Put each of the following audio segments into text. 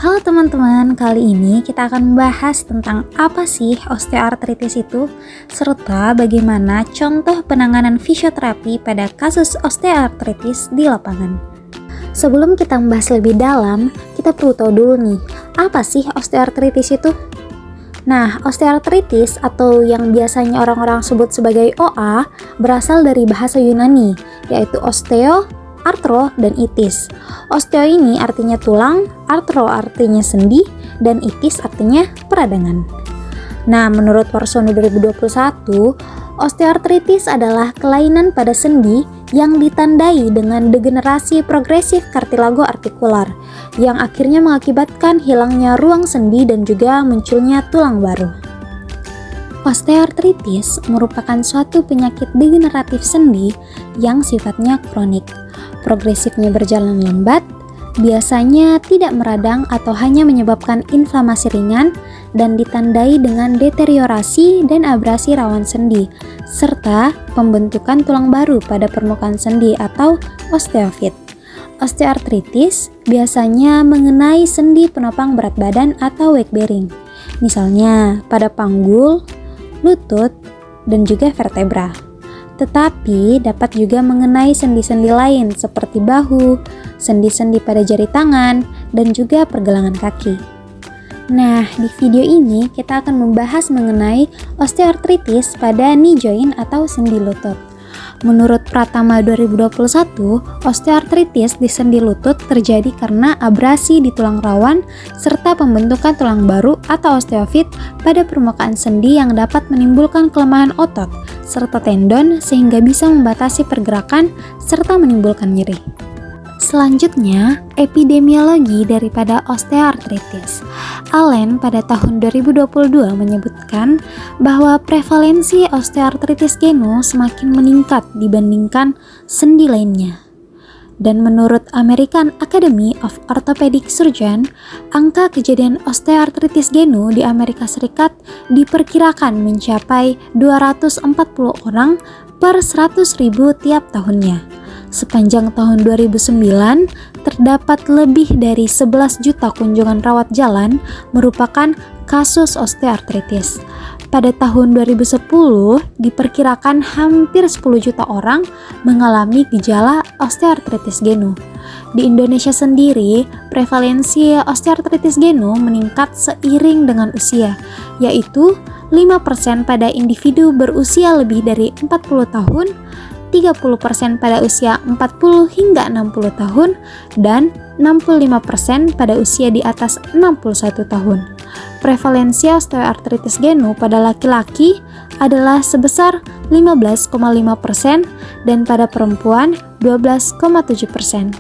Halo teman-teman, kali ini kita akan membahas tentang apa sih osteoartritis itu, serta bagaimana contoh penanganan fisioterapi pada kasus osteoartritis di lapangan. Sebelum kita membahas lebih dalam, kita perlu tahu dulu nih, apa sih osteoartritis itu? Nah, osteoartritis atau yang biasanya orang-orang sebut sebagai OA berasal dari bahasa Yunani, yaitu osteo, artro, dan itis. Osteo ini artinya tulang, artro artinya sendi, dan itis artinya peradangan. Nah, menurut Warsono 2021, osteoartritis adalah kelainan pada sendi yang ditandai dengan degenerasi progresif kartilago artikular yang akhirnya mengakibatkan hilangnya ruang sendi dan juga munculnya tulang baru. Osteoartritis merupakan suatu penyakit degeneratif sendi yang sifatnya kronik. Progresifnya berjalan lambat, biasanya tidak meradang atau hanya menyebabkan inflamasi ringan dan ditandai dengan deteriorasi dan abrasi rawan sendi, serta pembentukan tulang baru pada permukaan sendi atau osteofit. Osteoartritis biasanya mengenai sendi penopang berat badan atau weight bearing, misalnya pada panggul, lutut, dan juga vertebra. Tetapi dapat juga mengenai sendi-sendi lain seperti bahu, sendi-sendi pada jari tangan, dan juga pergelangan kaki. Nah, di video ini kita akan membahas mengenai osteoartritis pada knee joint atau sendi lutut. Menurut Pratama 2021, osteoartritis di sendi lutut terjadi karena abrasi di tulang rawan serta pembentukan tulang baru atau osteofit pada permukaan sendi yang dapat menimbulkan kelemahan otot serta tendon sehingga bisa membatasi pergerakan serta menimbulkan nyeri. Selanjutnya, epidemiologi daripada osteoartritis. Allen pada tahun 2022 menyebutkan bahwa prevalensi osteoartritis genu semakin meningkat dibandingkan sendi lainnya. Dan menurut American Academy of Orthopedic Surgeons, angka kejadian osteoartritis genu di Amerika Serikat diperkirakan mencapai 240 orang per 100.000 tiap tahunnya. Sepanjang tahun 2009, terdapat lebih dari 11 juta kunjungan rawat jalan merupakan kasus osteoartritis. Pada tahun 2010, diperkirakan hampir 10 juta orang mengalami gejala osteoartritis genu. Di Indonesia sendiri, prevalensi osteoartritis genu meningkat seiring dengan usia, yaitu 5% pada individu berusia lebih dari 40 tahun, 30% pada usia 40 hingga 60 tahun, dan 65% pada usia di atas 61 tahun. Prevalensi osteoartritis genu pada laki-laki adalah sebesar 15,5% dan pada perempuan 12,7%.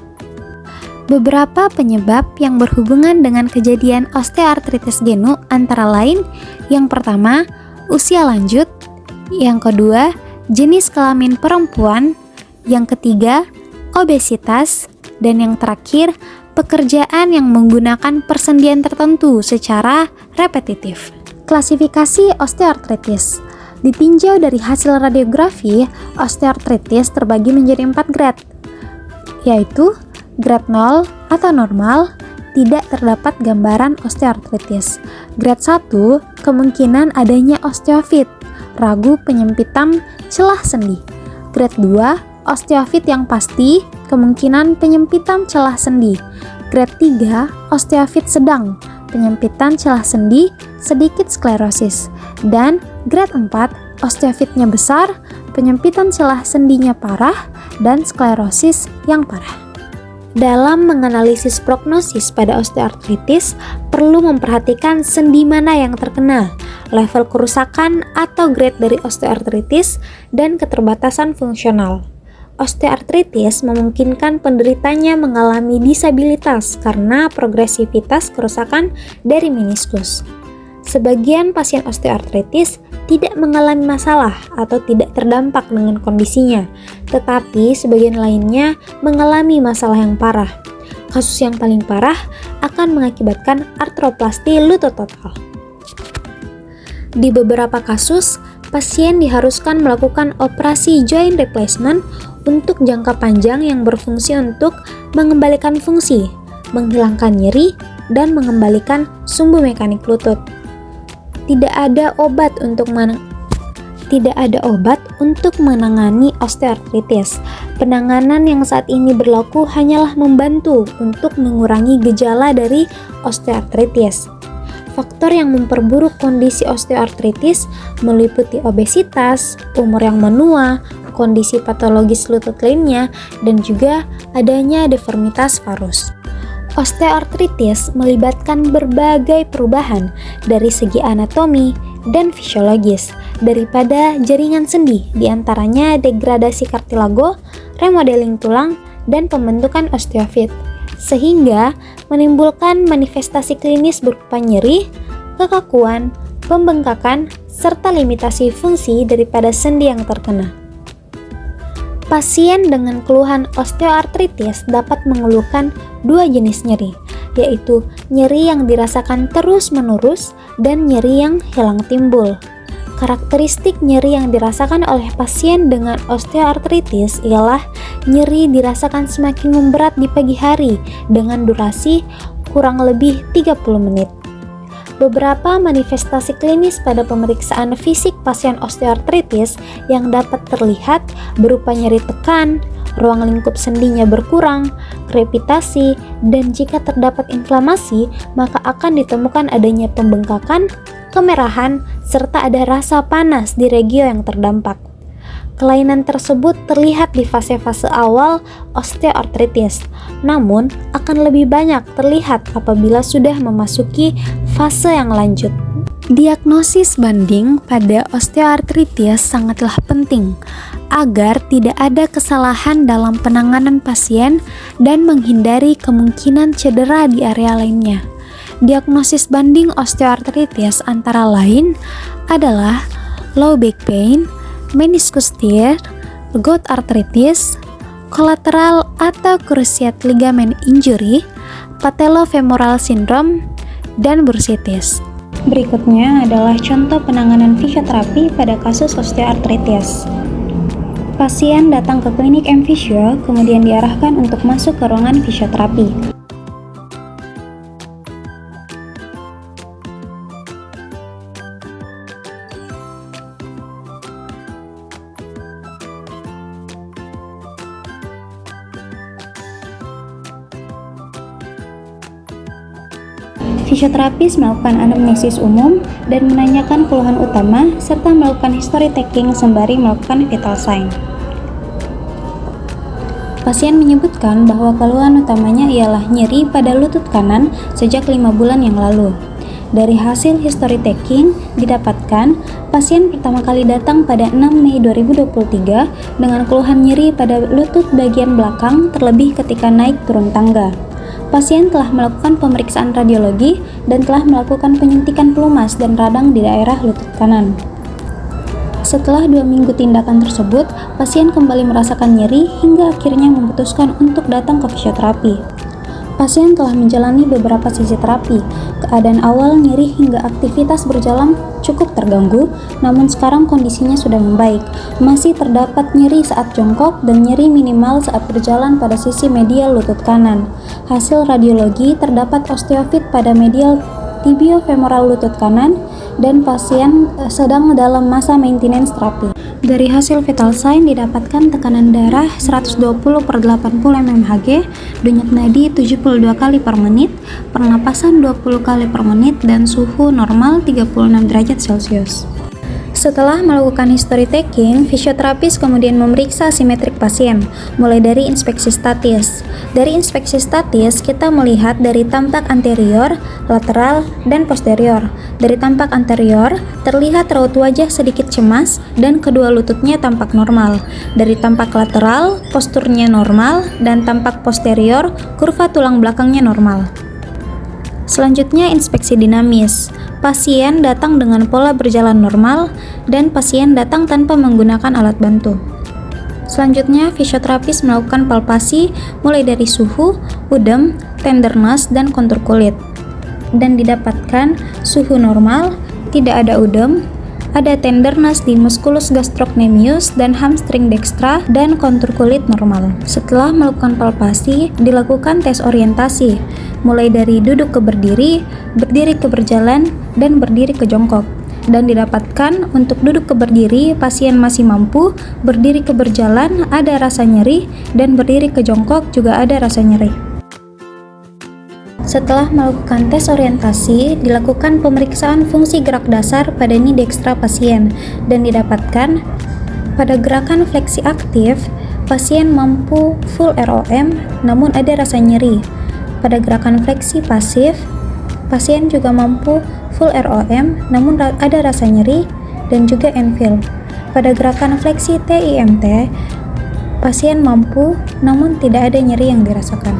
Beberapa penyebab yang berhubungan dengan kejadian osteoartritis genu antara lain, yang pertama, usia lanjut, yang kedua, jenis kelamin perempuan, yang ketiga, obesitas, dan yang terakhir, pekerjaan yang menggunakan persendian tertentu secara repetitif. Klasifikasi osteoartritis. Ditinjau dari hasil radiografi, osteoartritis terbagi menjadi 4 grade, yaitu grade 0 atau normal, tidak terdapat gambaran osteoartritis. Grade 1, kemungkinan adanya osteofit, ragu penyempitan celah sendi. Grade 2, osteofit yang pasti, kemungkinan penyempitan celah sendi. Grade 3, osteofit sedang, penyempitan celah sendi, sedikit sklerosis. Dan grade 4, osteofitnya besar, penyempitan celah sendinya parah, dan sklerosis yang parah. Dalam menganalisis prognosis pada osteoartritis, perlu memperhatikan sendi mana yang terkena, level kerusakan atau grade dari osteoartritis, dan keterbatasan fungsional. Osteoartritis memungkinkan penderitanya mengalami disabilitas karena progresivitas kerusakan dari meniskus. Sebagian pasien osteoartritis tidak mengalami masalah atau tidak terdampak dengan kondisinya, tetapi sebagian lainnya mengalami masalah yang parah. Kasus yang paling parah akan mengakibatkan artroplasti lutut total. Di beberapa kasus, pasien diharuskan melakukan operasi joint replacement untuk jangka panjang yang berfungsi untuk mengembalikan fungsi, menghilangkan nyeri, dan mengembalikan sumbu mekanik lutut. Tidak ada obat untuk menangani osteoartritis. Penanganan yang saat ini berlaku hanyalah membantu untuk mengurangi gejala dari osteoartritis. Faktor yang memperburuk kondisi osteoartritis meliputi obesitas, umur yang menua, kondisi patologis lutut lainnya, dan juga adanya deformitas varus. Osteoartritis melibatkan berbagai perubahan dari segi anatomi dan fisiologis daripada jaringan sendi, diantaranya degradasi kartilago, remodeling tulang, dan pembentukan osteofit, sehingga menimbulkan manifestasi klinis berupa nyeri, kekakuan, pembengkakan, serta limitasi fungsi daripada sendi yang terkena. Pasien dengan keluhan osteoartritis dapat mengeluhkan dua jenis nyeri, yaitu nyeri yang dirasakan terus-menerus dan nyeri yang hilang timbul. Karakteristik nyeri yang dirasakan oleh pasien dengan osteoartritis ialah nyeri dirasakan semakin memberat di pagi hari dengan durasi kurang lebih 30 menit. Beberapa manifestasi klinis pada pemeriksaan fisik pasien osteoartritis yang dapat terlihat berupa nyeri tekan, ruang lingkup sendinya berkurang, krepitasi, dan jika terdapat inflamasi, maka akan ditemukan adanya pembengkakan, kemerahan, serta ada rasa panas di regio yang terdampak. Kelainan tersebut terlihat di fase-fase awal osteoartritis, namun akan lebih banyak terlihat apabila sudah memasuki fase yang lanjut. Diagnosis banding pada osteoartritis sangatlah penting agar tidak ada kesalahan dalam penanganan pasien dan menghindari kemungkinan cedera di area lainnya. Diagnosis banding osteoartritis antara lain adalah low back pain, meniscus tear, gout arthritis, collateral atau cruciate ligament injury, patellofemoral syndrome, dan bursitis. Berikutnya adalah contoh penanganan fisioterapi pada kasus osteoartritis. Pasien datang ke klinik M-Physio, kemudian diarahkan untuk masuk ke ruangan fisioterapi. Fisioterapis melakukan anamnesis umum dan menanyakan keluhan utama serta melakukan history taking sembari melakukan vital sign. Pasien menyebutkan bahwa keluhan utamanya ialah nyeri pada lutut kanan sejak 5 bulan yang lalu. Dari hasil history taking didapatkan pasien pertama kali datang pada 6 Mei 2023 dengan keluhan nyeri pada lutut bagian belakang terlebih ketika naik turun tangga. Pasien telah melakukan pemeriksaan radiologi dan telah melakukan penyuntikan pelumas dan radang di daerah lutut kanan. Setelah 2 minggu tindakan tersebut, pasien kembali merasakan nyeri hingga akhirnya memutuskan untuk datang ke fisioterapi. Pasien telah menjalani beberapa sesi terapi. Keadaan awal nyeri hingga aktivitas berjalan cukup terganggu, namun sekarang kondisinya sudah membaik. Masih terdapat nyeri saat jongkok dan nyeri minimal saat berjalan pada sisi medial lutut kanan. Hasil radiologi terdapat osteofit pada medial tibiofemoral lutut kanan dan pasien sedang dalam masa maintenance terapi. Dari hasil vital sign didapatkan tekanan darah 120/80 mmHg, denyut nadi 72 kali per menit, pernapasan 20 kali per menit, dan suhu normal 36 derajat Celcius. Setelah melakukan history taking, fisioterapis kemudian memeriksa simetrik pasien, mulai dari inspeksi statis. Dari inspeksi statis, kita melihat dari tampak anterior, lateral, dan posterior. Dari tampak anterior, terlihat raut wajah sedikit cemas dan kedua lututnya tampak normal. Dari tampak lateral, posturnya normal, dan tampak posterior, kurva tulang belakangnya normal. Selanjutnya, inspeksi dinamis. Pasien datang dengan pola berjalan normal dan pasien datang tanpa menggunakan alat bantu. Selanjutnya, fisioterapis melakukan palpasi mulai dari suhu, udem, tenderness, dan kontur kulit. Dan didapatkan suhu normal, tidak ada udem, ada tenderness di musculus gastrocnemius dan hamstring dextra, dan kontur kulit normal. Setelah melakukan palpasi, dilakukan tes orientasi, mulai dari duduk ke berdiri ke berjalan, dan berdiri ke jongkok. Dan didapatkan untuk duduk ke berdiri, pasien masih mampu, berdiri ke berjalan ada rasa nyeri, dan berdiri ke jongkok juga ada rasa nyeri. Setelah melakukan tes orientasi, dilakukan pemeriksaan fungsi gerak dasar pada knee dextra pasien, dan didapatkan pada gerakan fleksi aktif, pasien mampu full ROM namun ada rasa nyeri. Pada gerakan fleksi pasif, pasien juga mampu full ROM namun ada rasa nyeri dan juga enfil. Pada gerakan fleksi TIMT, pasien mampu namun tidak ada nyeri yang dirasakan.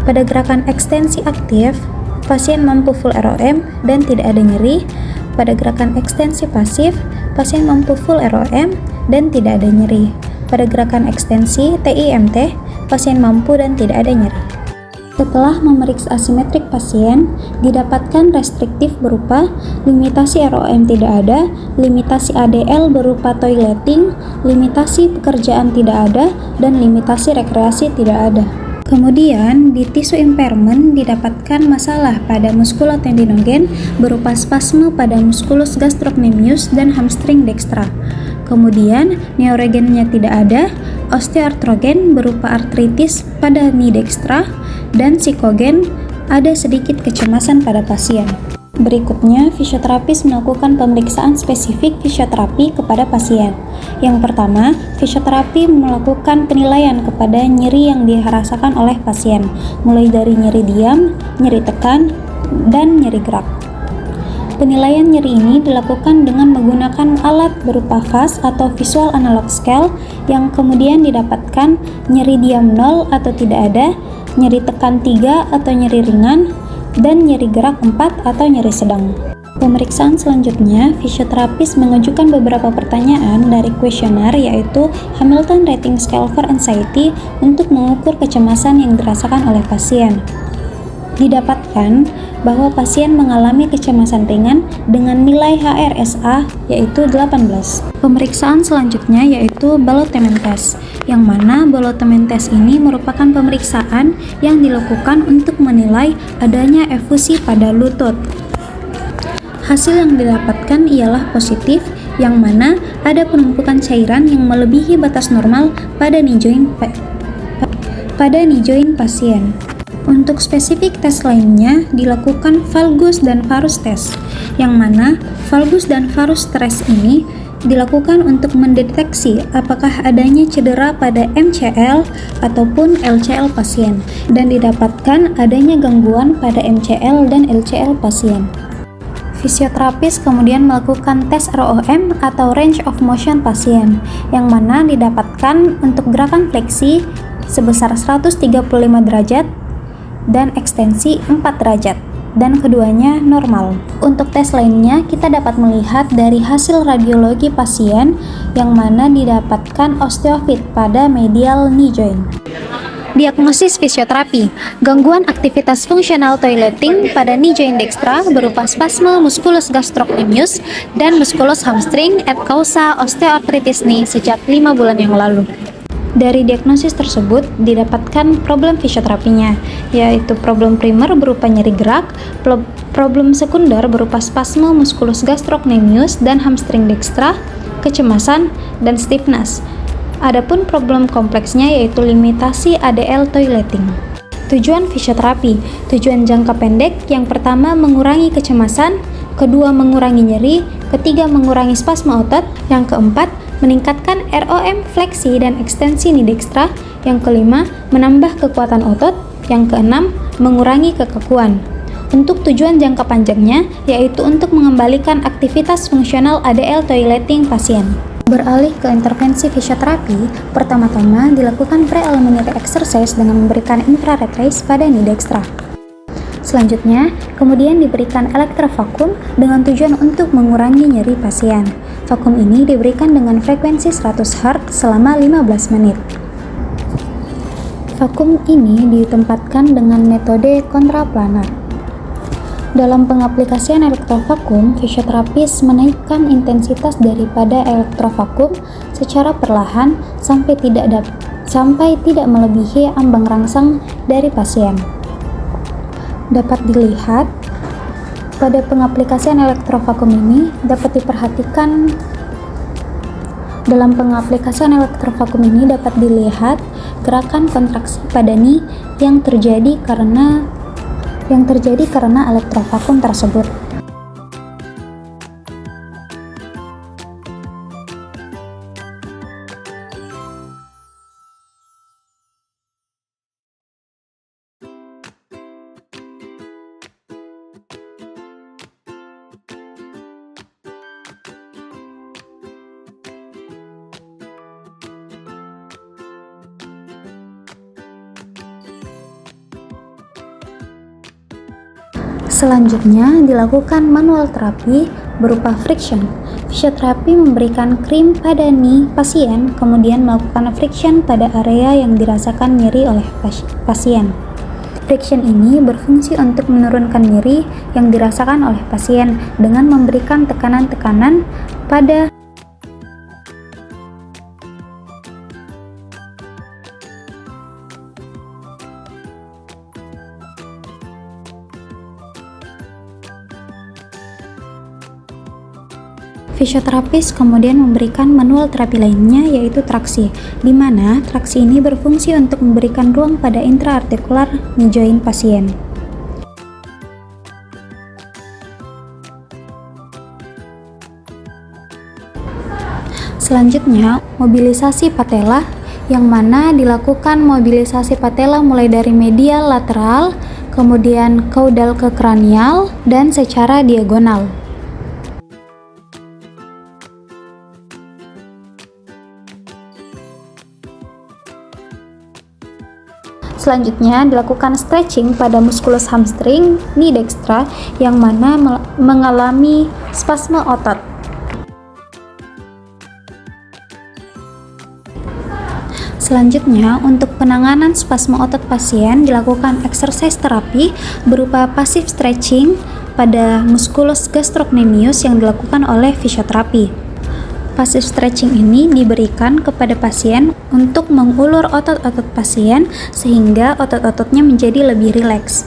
Pada gerakan ekstensi aktif, pasien mampu full ROM dan tidak ada nyeri. Pada gerakan ekstensi pasif, pasien mampu full ROM dan tidak ada nyeri. Pada gerakan ekstensi TIMT, pasien mampu dan tidak ada nyeri. Setelah memeriksa asimetrik pasien, didapatkan restriktif berupa limitasi ROM tidak ada, limitasi ADL berupa toileting, limitasi pekerjaan tidak ada, dan limitasi rekreasi tidak ada. Kemudian, di tisu impairment didapatkan masalah pada muskulotendinogen berupa spasme pada musculus gastrocnemius dan hamstring dextra. Kemudian, neurogennya tidak ada, osteoartrogen berupa artritis pada knee dextra, dan psikogen ada sedikit kecemasan pada pasien. Berikutnya, fisioterapis melakukan pemeriksaan spesifik fisioterapi kepada pasien. Yang pertama, fisioterapi melakukan penilaian kepada nyeri yang dirasakan oleh pasien, mulai dari nyeri diam, nyeri tekan, dan nyeri gerak. Penilaian nyeri ini dilakukan dengan menggunakan alat berupa VAS atau Visual Analog Scale, yang kemudian didapatkan nyeri diam 0 atau tidak ada, nyeri tekan 3 atau nyeri ringan, dan nyeri gerak 4 atau nyeri sedang. Pemeriksaan selanjutnya, fisioterapis mengajukan beberapa pertanyaan dari kuesioner, yaitu Hamilton Rating Scale for Anxiety, untuk mengukur kecemasan yang dirasakan oleh pasien. Didapatkan bahwa pasien mengalami kecemasan ringan dengan nilai HRSA yaitu 18. Pemeriksaan selanjutnya yaitu Ballottement Test, yang mana Ballottement Test ini merupakan pemeriksaan yang dilakukan untuk menilai adanya efusi pada lutut. Hasil yang didapatkan ialah positif, yang mana ada penumpukan cairan yang melebihi batas normal pada knee joint pasien. Untuk spesifik tes lainnya dilakukan valgus dan varus test, yang mana valgus dan varus test ini dilakukan untuk mendeteksi apakah adanya cedera pada MCL ataupun LCL pasien, dan didapatkan adanya gangguan pada MCL dan LCL pasien. Fisioterapis kemudian melakukan tes ROM atau range of motion pasien, yang mana didapatkan untuk gerakan fleksi sebesar 135 derajat dan ekstensi 4 derajat, dan keduanya normal. Untuk tes lainnya, kita dapat melihat dari hasil radiologi pasien, yang mana didapatkan osteofit pada medial knee joint. Diagnosis fisioterapi, gangguan aktivitas fungsional toileting pada knee joint dextra berupa spasme musculus gastrocnemius dan musculus hamstring et causa osteoartritis knee sejak 5 bulan yang lalu. Dari diagnosis tersebut didapatkan problem fisioterapinya, yaitu problem primer berupa nyeri gerak, problem sekunder berupa spasme musculus gastrocnemius dan hamstring dextra, kecemasan, dan stiffness. Adapun problem kompleksnya yaitu limitasi ADL toileting. Tujuan fisioterapi, tujuan jangka pendek, yang pertama mengurangi kecemasan, kedua mengurangi nyeri, ketiga mengurangi spasme otot, yang keempat meningkatkan ROM fleksi dan ekstensi knee dextra, yang kelima menambah kekuatan otot, yang keenam mengurangi kekakuan. Untuk tujuan jangka panjangnya yaitu untuk mengembalikan aktivitas fungsional ADL toileting pasien. Beralih ke intervensi fisioterapi, pertama-tama dilakukan preliminary exercise dengan memberikan infrared rays pada knee dextra. Selanjutnya, kemudian diberikan elektrovakum dengan tujuan untuk mengurangi nyeri pasien. Vakum ini diberikan dengan frekuensi 100 Hz selama 15 menit. Vakum ini ditempatkan dengan metode kontraplanar. Dalam pengaplikasian elektrovakum, fisioterapis menaikkan intensitas daripada elektrovakum secara perlahan sampai tidak melebihi ambang rangsang dari pasien. Dapat dilihat pada pengaplikasian elektrovakum ini dapat diperhatikan dalam pengaplikasian elektrovakum ini dapat dilihat gerakan kontraksi pada ni yang terjadi karena elektrovakum tersebut. Selanjutnya, dilakukan manual terapi berupa friction. Fisioterapi memberikan krim pada ni pasien, kemudian melakukan friction pada area yang dirasakan nyeri oleh pasien. Friction ini berfungsi untuk menurunkan nyeri yang dirasakan oleh pasien dengan memberikan tekanan-tekanan pada Fisioterapis kemudian memberikan manual terapi lainnya, yaitu traksi, di mana traksi ini berfungsi untuk memberikan ruang pada intraartikular knee joint pasien. Selanjutnya, mobilisasi patella, yang mana dilakukan mobilisasi patella mulai dari medial lateral, kemudian caudal ke kranial, dan secara diagonal. Selanjutnya, dilakukan stretching pada muskulus hamstring knee dextra yang mana mengalami spasme otot. Selanjutnya, untuk penanganan spasme otot pasien dilakukan exercise terapi berupa passive stretching pada musculus gastrocnemius yang dilakukan oleh fisioterapi. Passive stretching ini diberikan kepada pasien untuk mengulur otot-otot pasien sehingga otot-ototnya menjadi lebih rileks.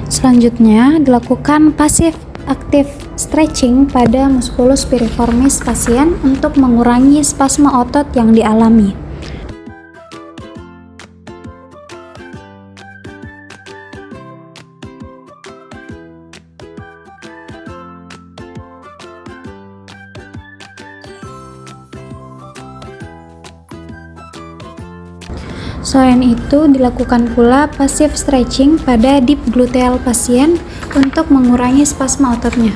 Selanjutnya, dilakukan passive active stretching pada musculus piriformis pasien untuk mengurangi spasme otot yang dialami. Selain itu, dilakukan pula passive stretching pada deep gluteal pasien untuk mengurangi spasme ototnya.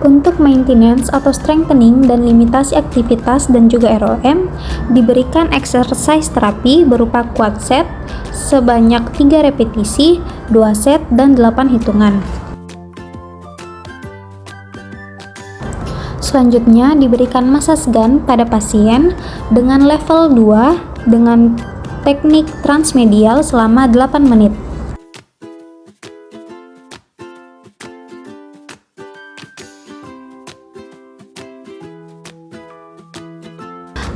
Untuk maintenance atau strengthening dan limitasi aktivitas dan juga ROM, diberikan exercise terapi berupa quadset sebanyak 3 repetisi, 2 set, dan 8 hitungan. Selanjutnya, diberikan massage gun pada pasien dengan level 2 dengan teknik transmedial selama 8 menit.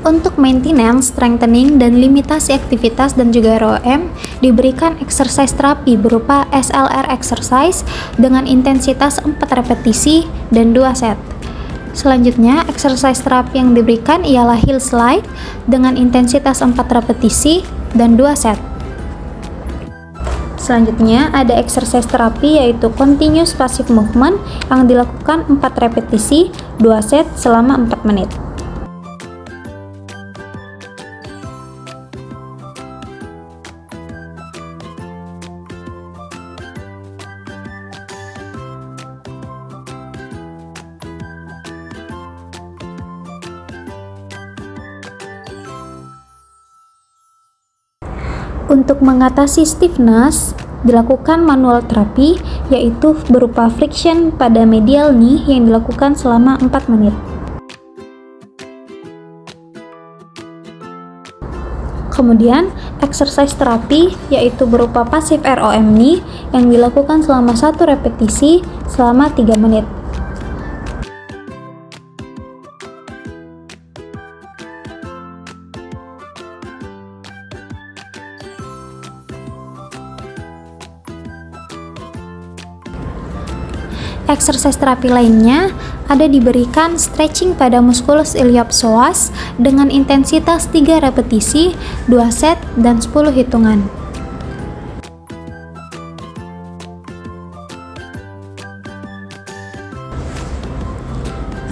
Untuk maintenance, strengthening, dan limitasi aktivitas dan juga ROM, diberikan exercise terapi berupa SLR exercise dengan intensitas 4 repetisi dan 2 set. Selanjutnya, exercise terapi yang diberikan ialah heel slide dengan intensitas 4 repetisi dan 2 set. Selanjutnya, ada exercise terapi yaitu continuous passive movement yang dilakukan 4 repetisi, 2 set selama 4 menit. Untuk mengatasi stiffness, dilakukan manual terapi, yaitu berupa friction pada medial knee yang dilakukan selama 4 menit. Kemudian, exercise terapi yaitu berupa passive ROM knee yang dilakukan selama 1 repetisi selama 3 menit. Exercise terapi lainnya ada diberikan stretching pada musculus iliopsoas dengan intensitas 3 repetisi, 2 set, dan 10 hitungan.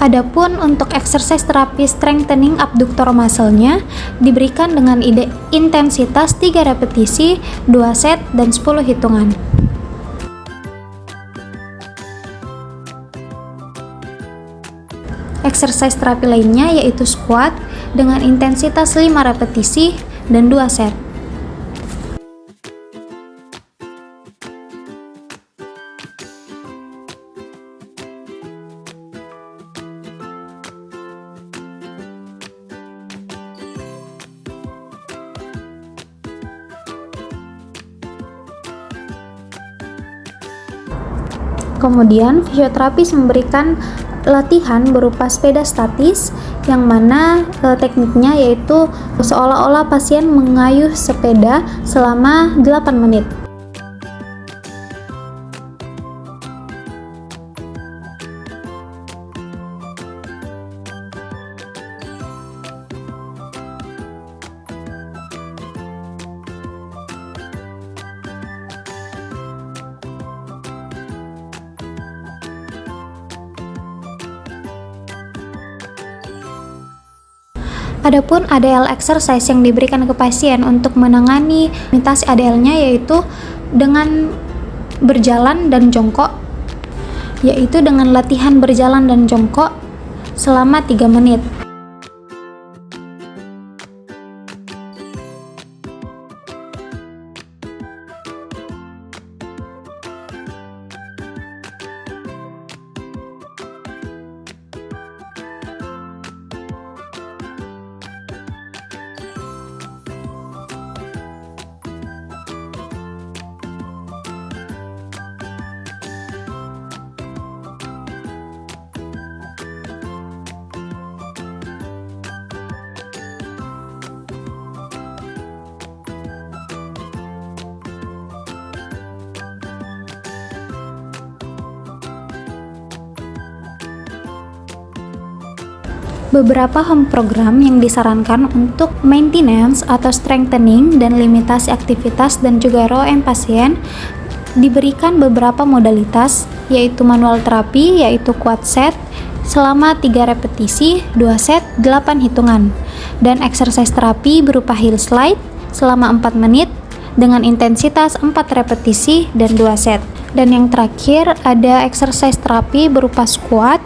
Adapun untuk exercise terapi strengthening abductor muscle-nya diberikan dengan intensitas 3 repetisi, 2 set, dan 10 hitungan. Exercise terapi lainnya yaitu squat dengan intensitas 5 repetisi dan 2 set. Kemudian fisioterapis memberikan latihan berupa sepeda statis yang mana tekniknya yaitu seolah-olah pasien mengayuh sepeda selama 8 menit. Adapun ADL exercise yang diberikan ke pasien untuk menangani limitasi ADL-nya yaitu dengan berjalan dan jongkok, yaitu dengan latihan berjalan dan jongkok selama 3 menit. Beberapa home program yang disarankan untuk maintenance atau strengthening dan limitasi aktivitas dan juga ROM pasien diberikan beberapa modalitas, yaitu manual terapi yaitu quad set selama 3 repetisi, 2 set, 8 hitungan, dan exercise terapi berupa heel slide selama 4 menit dengan intensitas 4 repetisi dan 2 set. Dan yang terakhir ada exercise terapi berupa squat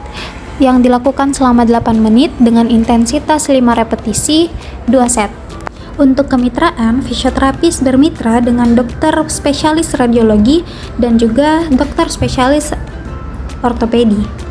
yang dilakukan selama 8 menit dengan intensitas 5 repetisi, 2 set. Untuk kemitraan, fisioterapis bermitra dengan dokter spesialis radiologi dan juga dokter spesialis ortopedi.